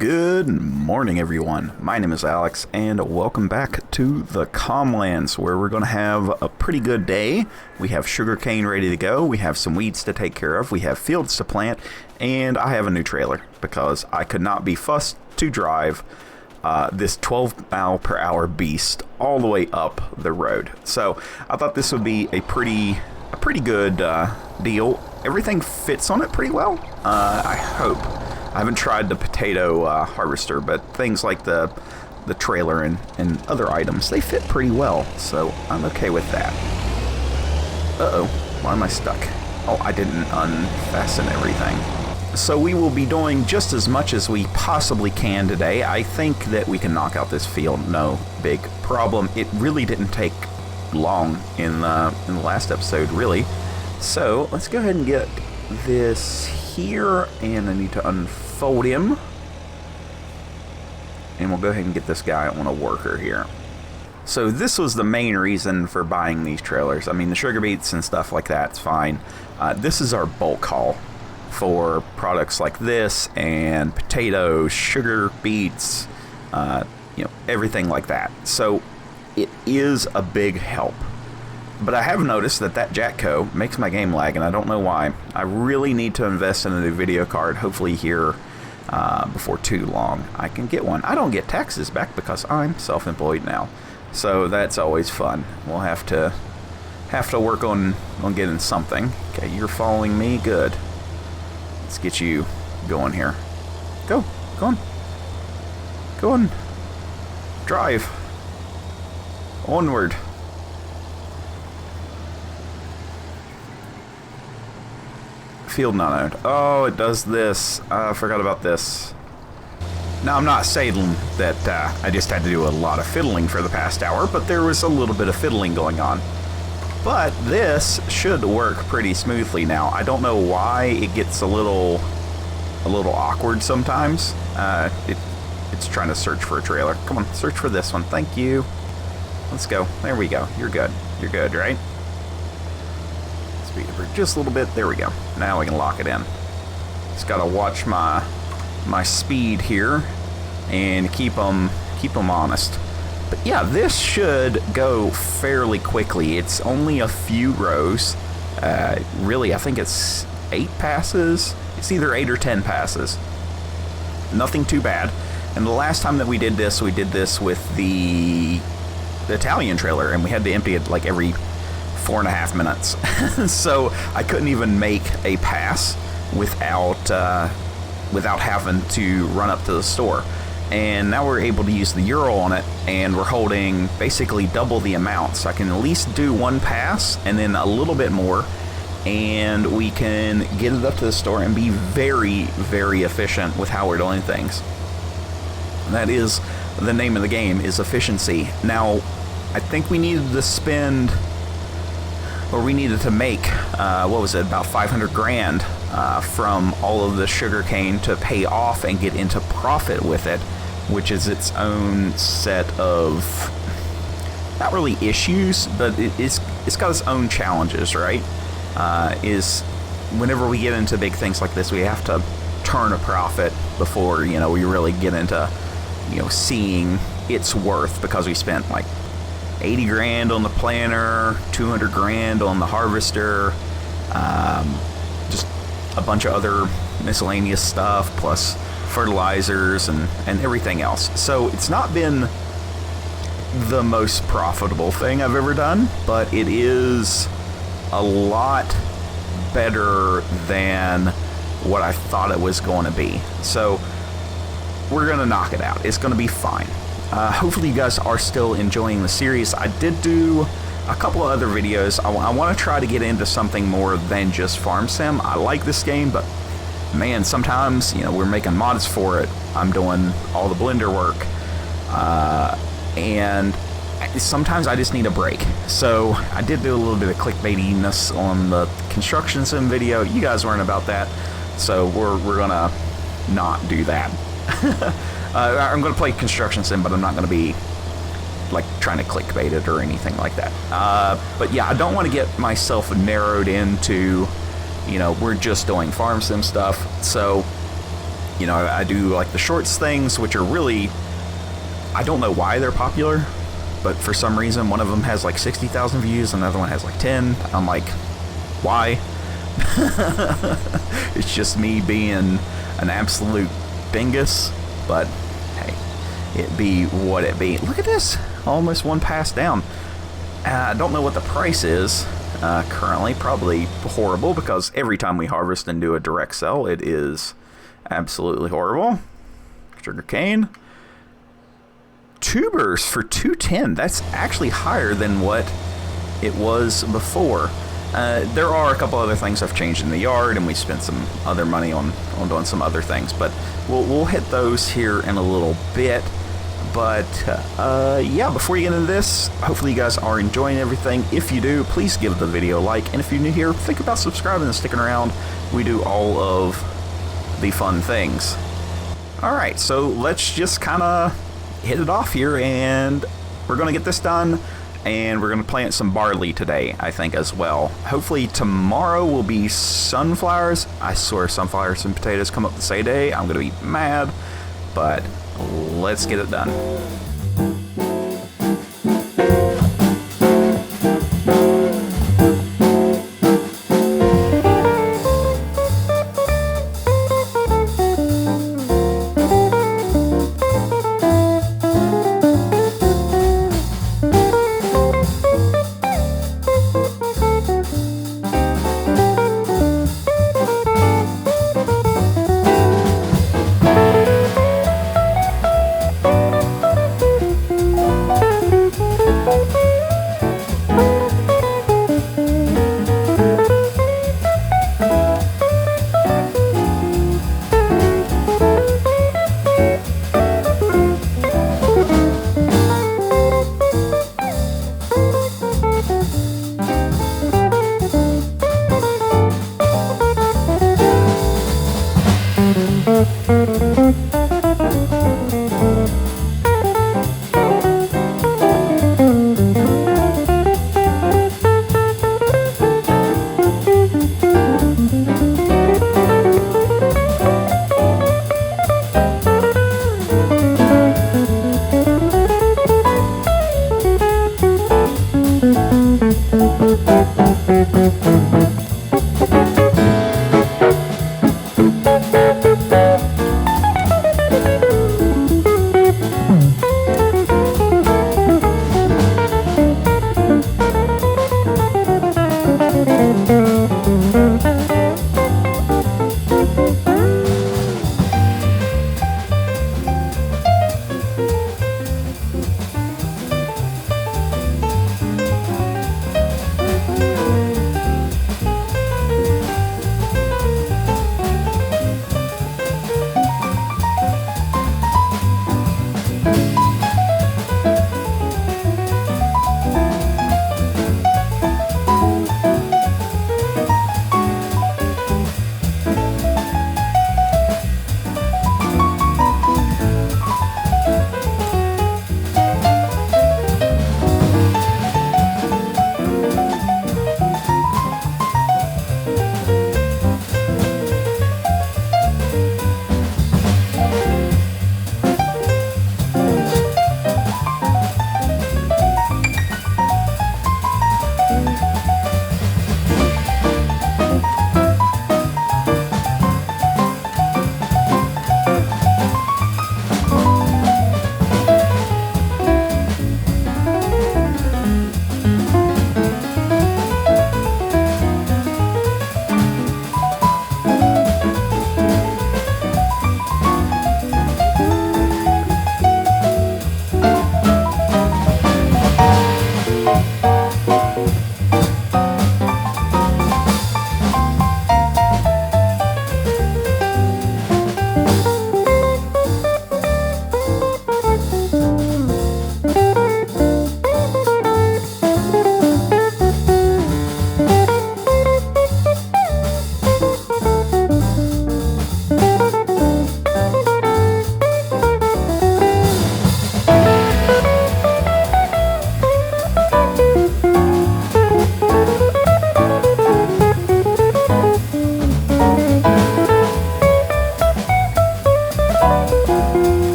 Good morning, everyone. My name is Alex, and welcome back to the Calmlands, where we're going to have a pretty good day. We have sugarcane ready to go, we have some weeds to take care of, we have fields to plant, and I have a new trailer, because I could not be fussed to drive this 12-mile-per-hour beast all the way up the road. So I thought this would be a pretty good deal. Everything fits on it pretty well, I hope. I haven't tried the potato harvester, but things like the trailer and other items, they fit pretty well, so I'm okay with that. Uh-oh, why am I stuck? Oh, I didn't unfasten everything. So we will be doing just as much as we possibly can today. I think that we can knock out this field, no big problem. It really didn't take long in the last episode, really. So let's go ahead and get this here, and I need to unfold him, and we'll go ahead and get this guy on a worker here. So this was the main reason for buying these trailers. I mean, the sugar beets and stuff like that's fine. This is our bulk haul for products like this and potatoes, sugar beets, everything like that. So it is a big help. But I have noticed that Jackco makes my game lag, and I don't know why. I really need to invest in a new video card, hopefully here before too long. I can get one. I don't get taxes back because I'm self-employed now. So that's always fun. We'll have to work on getting something. Okay, you're following me? Good. Let's get you going here. Go on. Go on. Drive. Onward. Field not owned. Oh, it does this. I forgot about this. Now, I'm not saying that I just had to do a lot of fiddling for the past hour, but there was a little bit of fiddling going on. But this should work pretty smoothly now. I don't know why it gets a little awkward sometimes. It's trying to search for a trailer. Come on, search for this one. Thank you. Let's go. There we go. You're good. You're good, right? Speed over just a little bit. There we go. Now we can lock it in. Just gotta watch my speed here and keep them honest. But yeah, this should go fairly quickly. It's only a few rows. Really, I think it's 8 passes. It's either 8 or 10 passes. Nothing too bad. And the last time that we did this with the Italian trailer, and we had to empty it like every 4.5 minutes. So I couldn't even make a pass without having to run up to the store. And now we're able to use the Euro on it, and we're holding basically double the amount. So I can at least do one pass and then a little bit more, and we can get it up to the store and be very, very efficient with how we're doing things. And that is the name of the game, is efficiency. Now, I think we needed to spend, or we needed to make, what was it, about 500 grand from all of the sugarcane to pay off and get into profit with it, which is its own set of, not really issues, but it's got its own challenges, right? Is whenever we get into big things like this, we have to turn a profit before, we really get into, seeing its worth, because we spent like 80 grand on the planter, 200 grand on the harvester, just a bunch of other miscellaneous stuff, plus fertilizers and everything else. So it's not been the most profitable thing I've ever done, but it is a lot better than what I thought it was going to be. So we're going to knock it out. It's going to be fine. Hopefully you guys are still enjoying the series. I did do a couple of other videos. I want to try to get into something more than just farm sim. I like this game, but man, sometimes, we're making mods for it. I'm doing all the Blender work. And sometimes I just need a break. So I did do a little bit of clickbaitiness on the construction sim video. You guys weren't about that. So we're going to not do that. I'm going to play construction sim, but I'm not going to be like trying to clickbait it or anything like that. But yeah, I don't want to get myself narrowed into, we're just doing farm sim stuff. So You know, I do like the shorts things, which are really, I don't know why they're popular, but for some reason one of them has like 60,000 views, another one has like 10. I'm like, why? It's just me being an absolute dingus, but hey, it be what it be. Look at this, almost one pass down. I don't know what the price is currently. Probably horrible, because every time we harvest and do a direct sell, it is absolutely horrible. Sugar cane. Tubers for 210. That's actually higher than what it was before. There are a couple other things I've changed in the yard, and we spent some other money on doing some other things, but we'll hit those here in a little bit. But yeah, before you get into this, hopefully you guys are enjoying everything. If you do, please give the video a like, and if you're new here, think about subscribing and sticking around. We do all of the fun things. Alright, so let's just kind of hit it off here, and we're going to get this done, and we're going to plant some barley today, I think, as well. Hopefully tomorrow will be sunflowers. I swear sunflowers and potatoes come up the same day. I'm going to be mad, but let's get it done.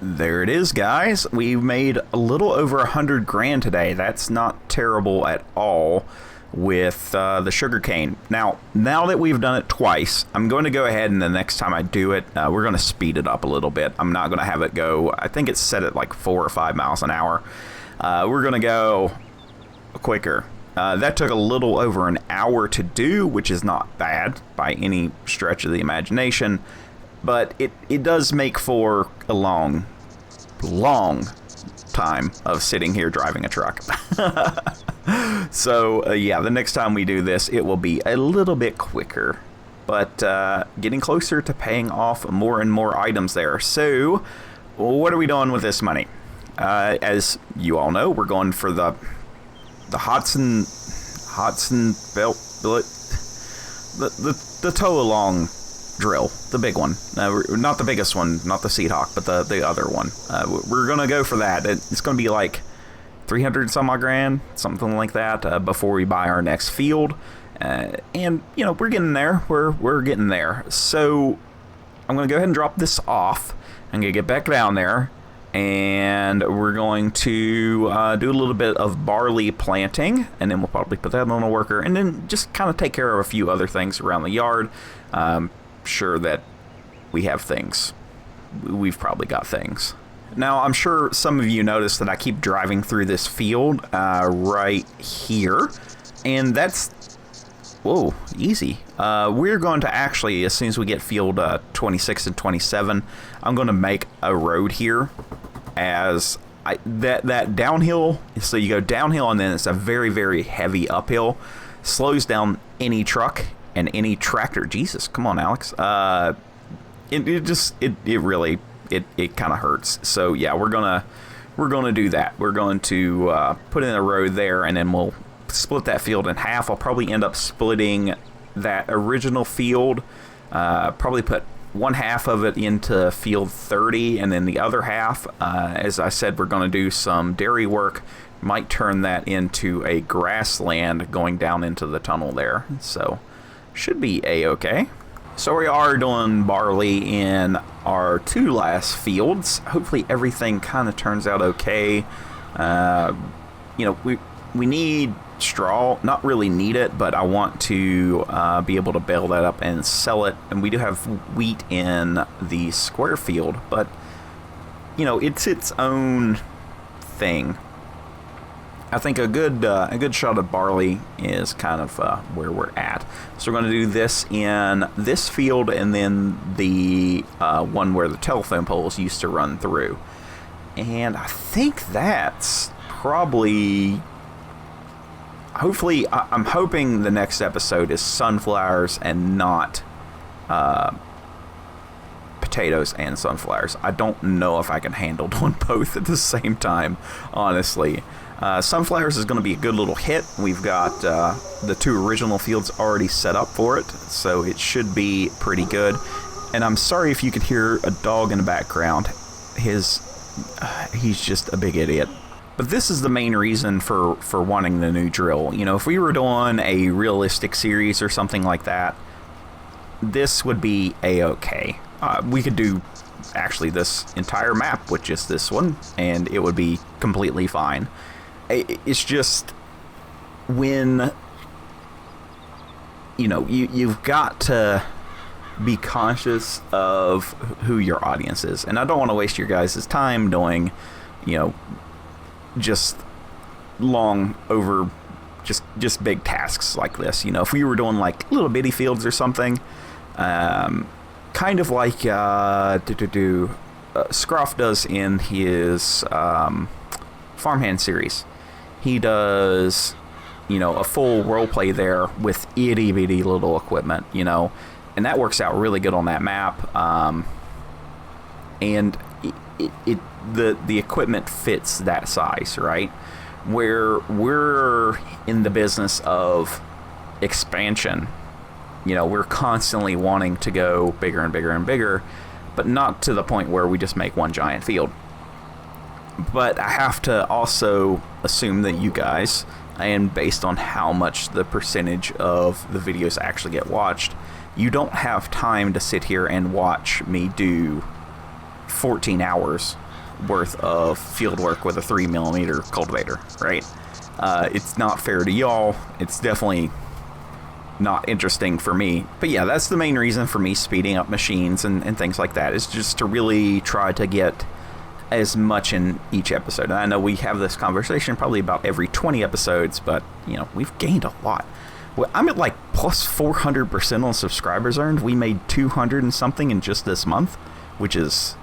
There it is, guys. We made a little over 100 grand today. That's not terrible at all with the sugarcane. Now that we've done it twice, I'm going to go ahead and the next time I do it, we're going to speed it up a little bit. I'm not going to have it go, I think it's set at like 4 or 5 miles an hour. We're going to go quicker. That took a little over an hour to do, which is not bad by any stretch of the imagination, but it does make for a long time of sitting here driving a truck. So yeah, the next time we do this, it will be a little bit quicker, but getting closer to paying off more and more items there. So what are we doing with this money? As you all know, we're going for the Hodson belt, the tow along drill, the big one, not the biggest one, not the Seed Hawk, but the other one. We're gonna go for that. It's gonna be like 300 some odd grand, something like that, before we buy our next field. And you know, we're getting there. We're getting there. So I'm gonna go ahead and drop this off. I'm gonna get back down there, and we're going to do a little bit of barley planting, and then we'll probably put that on a worker, and then just kind of take care of a few other things around the yard. Sure that we have things. We've probably got things. Now, I'm sure some of you noticed that I keep driving through this field right here, and that's, whoa, easy. We're going to actually, as soon as we get field 26 and 27, I'm going to make a road here as that downhill. So you go downhill, and then it's a very, very heavy uphill. Slows down any truck and any tractor. Jesus, come on, Alex. It really kind of hurts. So yeah, we're gonna do that. We're going to put in a road there, and then we'll split that field in half. I'll probably end up splitting that original field. Probably put one half of it into field 30, and then the other half, as I said, we're going to do some dairy work. Might turn that into a grassland going down into the tunnel there. So should be a-okay. So we are doing barley in our 2 last fields. Hopefully everything kind of turns out okay. You know, we need straw. Not really need it, but I want to be able to bale that up and sell it. And we do have wheat in the square field, but you know, it's its own thing. I think a good shot of barley is kind of where we're at. So we're going to do this in this field, and then the one where the telephone poles used to run through. And I think that's probably, hopefully, I'm hoping the next episode is sunflowers and not potatoes and sunflowers. I don't know if I can handle doing both at the same time, honestly. Sunflowers is going to be a good little hit. We've got the 2 original fields already set up for it, so it should be pretty good. And I'm sorry if you could hear a dog in the background. He's just a big idiot. But this is the main reason for wanting the new drill. You know, if we were doing a realistic series or something like that, this would be a-okay. We could do actually this entire map with just this one, and it would be completely fine. It's just when, you know, you've got to be conscious of who your audience is. And I don't want to waste your guys' time doing, you know, just long over just big tasks like this. You know, if we were doing like little bitty fields or something, kind of like Scruff does in his Farmhand series. He does, you know, a full roleplay there with itty bitty little equipment, you know, and that works out really good on that map. And the equipment fits that size, right? Where we're in the business of expansion, you know, we're constantly wanting to go bigger and bigger and bigger, but not to the point where we just make one giant field. But I have to also assume that you guys, and based on how much the percentage of the videos actually get watched, you don't have time to sit here and watch me do 14 hours worth of field work with a 3mm cultivator, right? It's not fair to y'all. It's definitely not interesting for me. But yeah, that's the main reason for me speeding up machines and things like that, is just to really try to get as much in each episode. And I know we have this conversation probably about every 20 episodes, but, you know, we've gained a lot. Well, I'm at like plus 400% on subscribers earned. We made 200 and something in just this month, which is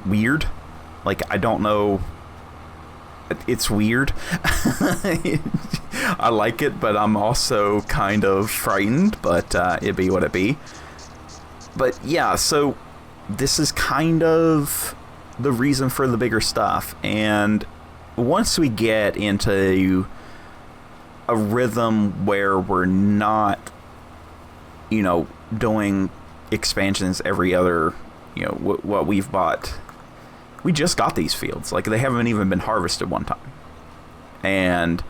weird. Like, I don't know. It's weird. I like it, but I'm also kind of frightened, but it be what it be. But yeah, so this is kind of the reason for the bigger stuff. And once we get into a rhythm where we're not, you know, doing expansions every other, you know, what we've bought. We just got these fields. Like, they haven't even been harvested one time. And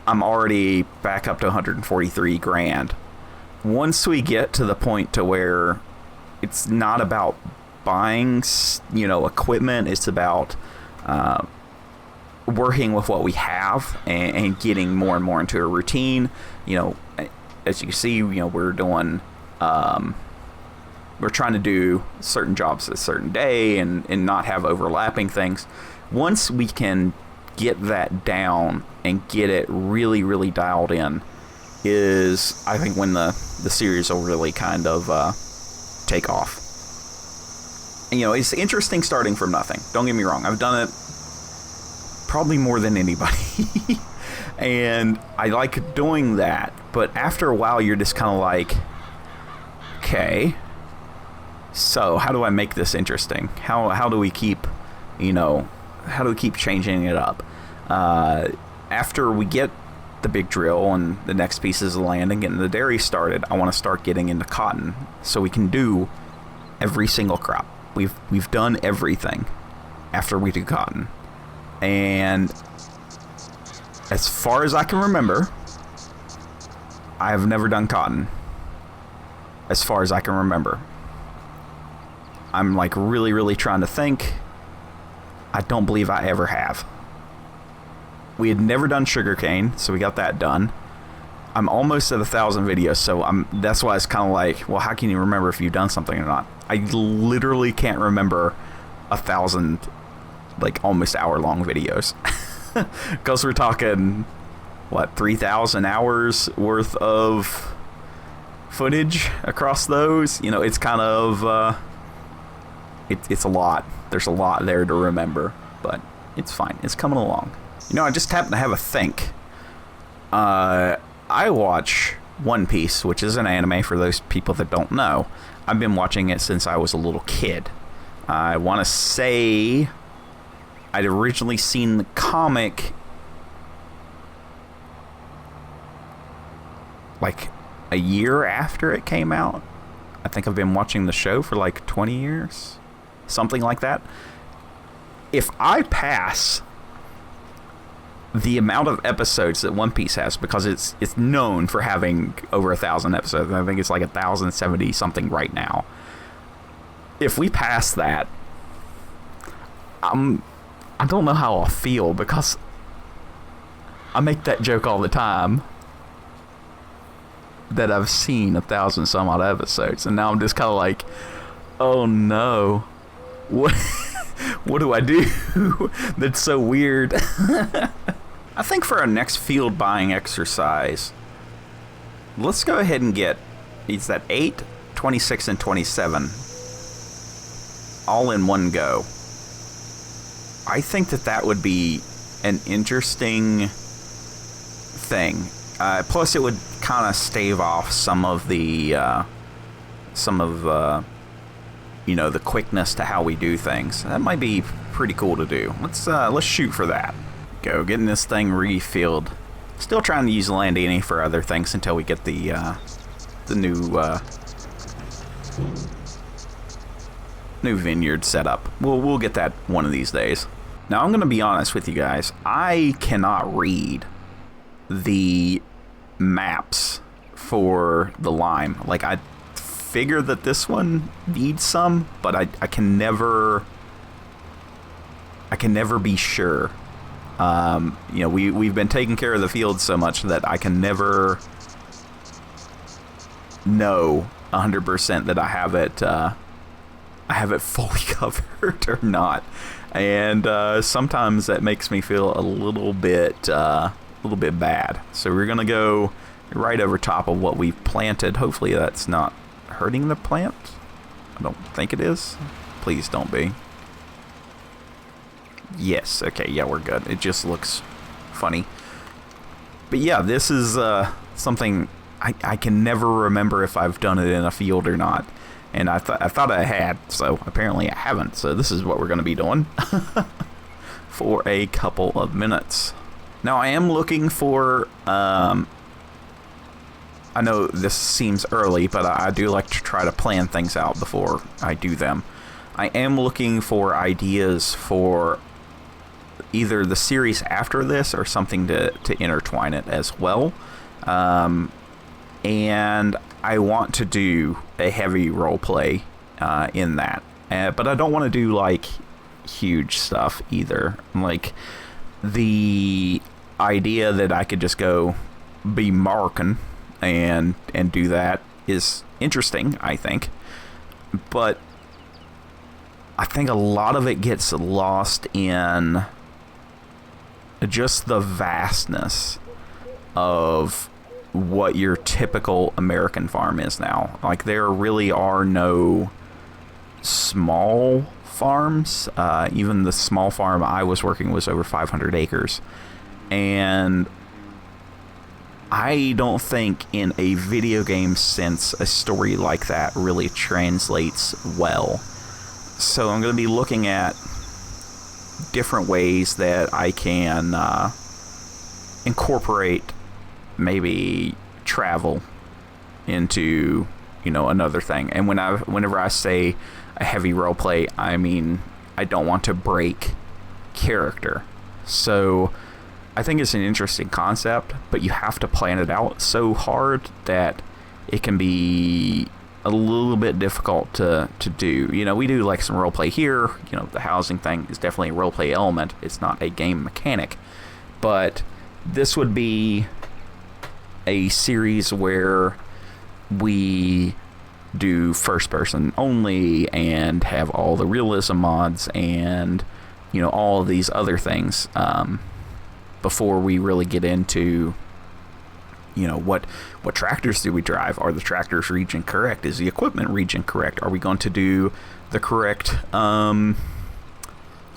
I'm already back up to 143 grand. Once we get to the point to where it's not about buying, you know, equipment, it's about working with what we have and getting more and more into a routine. You know, as you can see, you know, we're doing we're trying to do certain jobs a certain day and not have overlapping things. Once we can get that down and get it really, really dialed in, is I think when the series will really kind of take off. And, you know, it's interesting starting from nothing. Don't get me wrong. I've done it probably more than anybody. And I like doing that. But after a while, you're just kind of like, okay, so how do I make this interesting? How do we keep, you know, how do we keep changing it up? After we get the big drill and the next pieces of land and getting the dairy started, I want to start getting into cotton so we can do every single crop. We've done everything after we do cotton. And as far as I can remember, I have never done cotton. As far as I can remember. I'm like really, really trying to think. I don't believe I ever have. We had never done sugarcane, so we got that done. I'm almost at 1,000 videos, so that's why it's kind of like, well, how can you remember if you've done something or not? I literally can't remember 1,000, like, almost hour-long videos. Because we're talking, what, 3,000 hours worth of footage across those? You know, it's kind of, it's a lot. There's a lot there to remember, but it's fine. It's coming along. You know, I just happen to have a think. I watch One Piece, which is an anime for those people that don't know. I've been watching it since I was a little kid. I want to say I'd originally seen the comic like a year after it came out. I think I've been watching the show for like 20 years. Something like that. If I pass the amount of episodes that One Piece has, because it's known for having over 1,000 episodes. I think it's like 1,070 something right now. If we pass that, I don't know how I'll feel, because I make that joke all the time that I've seen 1,000 some odd episodes, and now I'm just kind of like, oh no, what do I do? That's so weird. I think for our next field buying exercise, let's go ahead and get, it's that 8, 26, and 27 all in one go. I think that would be an interesting thing. Plus, it would kind of stave off some of the you know, the quickness to how we do things. That might be pretty cool to do. Let's shoot for that. Go, getting this thing refilled. Still trying to use Landini for other things until we get the new vineyard set up. We'll get that one of these days. Now, I'm going to be honest with you guys. I cannot read the maps for the lime. Like, I figure that this one needs some, but I can never I can never be sure. You know, we've been taking care of the field so much that I can never know 100% that I have it fully covered or not. And sometimes that makes me feel a little bit bad. So we're gonna go right over top of what we've planted. Hopefully that's not hurting the plant. I don't think it is. Please don't be. Yes, okay, yeah, we're good. It just looks funny. But yeah, this is something I can never remember if I've done it in a field or not. And I thought I had, so apparently I haven't. So this is what we're going to be doing for a couple of minutes. Now I am looking for, I know this seems early, but I do like to try to plan things out before I do them. I am looking for ideas for either the series after this or something to intertwine it as well. And I want to do a heavy role play in that. But I don't want to do like huge stuff either. Like the idea that I could just go be marking and do that is interesting, I think. But I think a lot of it gets lost in just the vastness of what your typical American farm is now. Like, there really are no small farms. Even the small farm I was working was over 500 acres. And I don't think in a video game sense a story like that really translates well. So I'm going to be looking at different ways that I can incorporate maybe travel into, you know, another thing. And whenever I say a heavy role play, I mean I don't want to break character. So I think it's an interesting concept, but you have to plan it out so hard that it can be a little bit difficult to do. You know, we do like some role play here. You know, the housing thing is definitely a role play element. It's not a game mechanic. But this would be a series where we do first person only and have all the realism mods and, you know, all of these other things before we really get into, you know, what tractors do we drive? Are the tractors region correct? Is the equipment region correct? Are we going to do the correct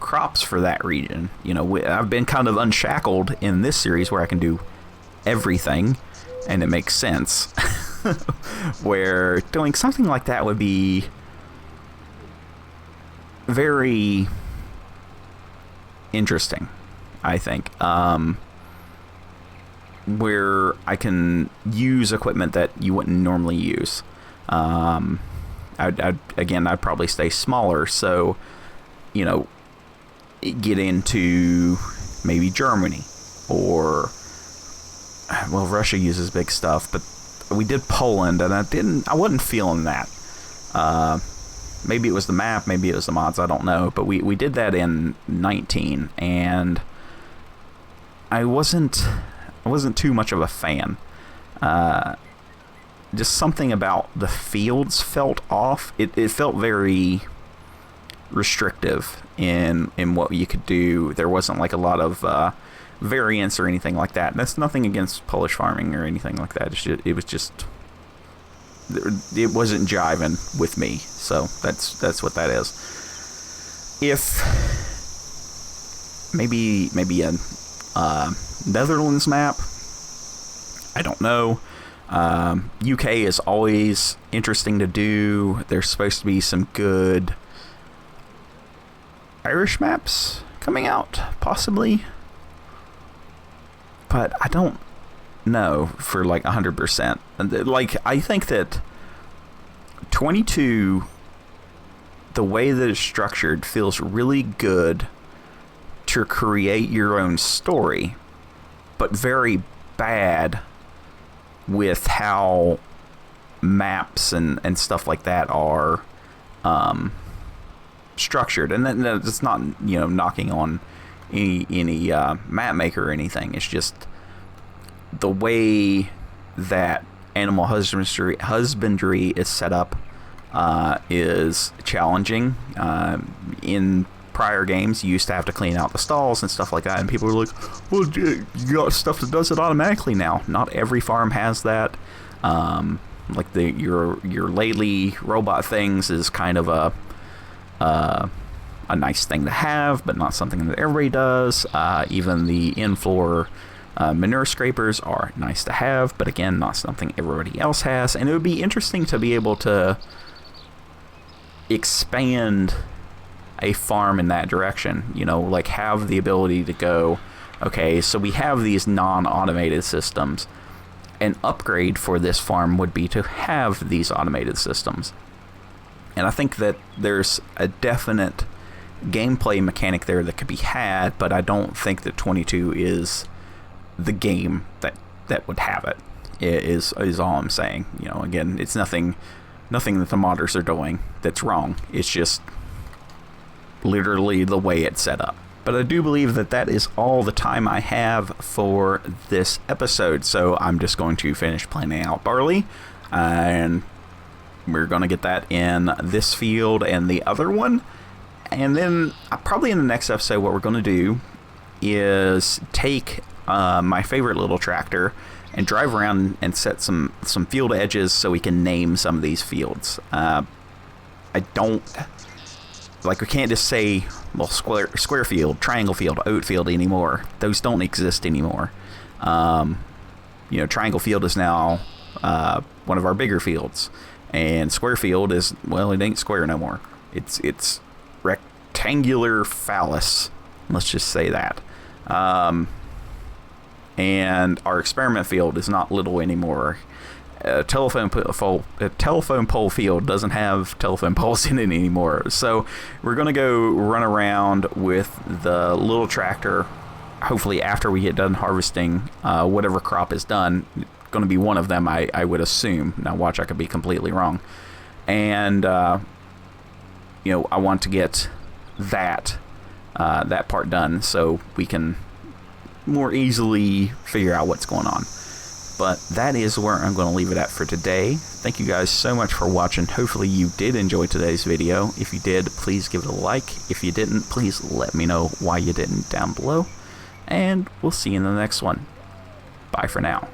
crops for that region? You know, I've been kind of unshackled in this series where I can do everything, and it makes sense. Where doing something like that would be very interesting, I think. Where I can use equipment that you wouldn't normally use. I'd probably stay smaller, so, you know, get into maybe Germany or, well, Russia uses big stuff, but we did Poland, and I wasn't feeling that. Maybe it was the map, maybe it was the mods, I don't know, but we did that in 19, and I wasn't too much of a fan. Just something about the fields felt off. It felt very restrictive in what you could do. There wasn't like a lot of variance or anything like that. And that's nothing against Polish farming or anything like that. It wasn't jiving with me. So that's what that is. If maybe a Netherlands map, I don't know. UK is always interesting to do. There's supposed to be some good Irish maps coming out, possibly, but I don't know for like 100%. Like, I think that 22, the way that it's structured, feels really good to create your own story, but very bad with how maps and stuff like that are structured. And then it's not, you know, knocking on any map maker or anything. It's just the way that animal husbandry is set up is challenging. In prior games, you used to have to clean out the stalls and stuff like that, and people were like, well, you got stuff that does it automatically now. Not every farm has that. Like your lately robot things is kind of a nice thing to have, but not something that everybody does. Even the in-floor manure scrapers are nice to have, but again, not something everybody else has. And it would be interesting to be able to expand a farm in that direction, you know, like have the ability to go, okay, so we have these non-automated systems. An upgrade for this farm would be to have these automated systems. And I think that there's a definite gameplay mechanic there that could be had, but I don't think that 22 is the game that would have it. Is all I'm saying. You know, again, it's nothing that the modders are doing that's wrong. It's just literally the way it's set up. But I do believe that that is all the time I have for this episode, so I'm just going to finish planning out barley, and we're going to get that in this field and the other one. And then probably in the next episode, what we're going to do is take my favorite little tractor and drive around and set some field edges so we can name some of these fields. I don't... Like, we can't just say, well, square field, triangle field, oat field anymore. Those don't exist anymore. You know, triangle field is now one of our bigger fields. And square field is, well, it ain't square no more. It's rectangular phallus. Let's just say that. And our experiment field is not little anymore. A telephone pole field doesn't have telephone poles in it anymore. So we're going to go run around with the little tractor, hopefully after we get done harvesting whatever crop is done. Going to be one of them, I would assume. Now watch, I could be completely wrong. And you know, I want to get that part done so we can more easily figure out what's going on. But that is where I'm going to leave it at for today. Thank you guys so much for watching. Hopefully you did enjoy today's video. If you did, please give it a like. If you didn't, please let me know why you didn't down below. And we'll see you in the next one. Bye for now.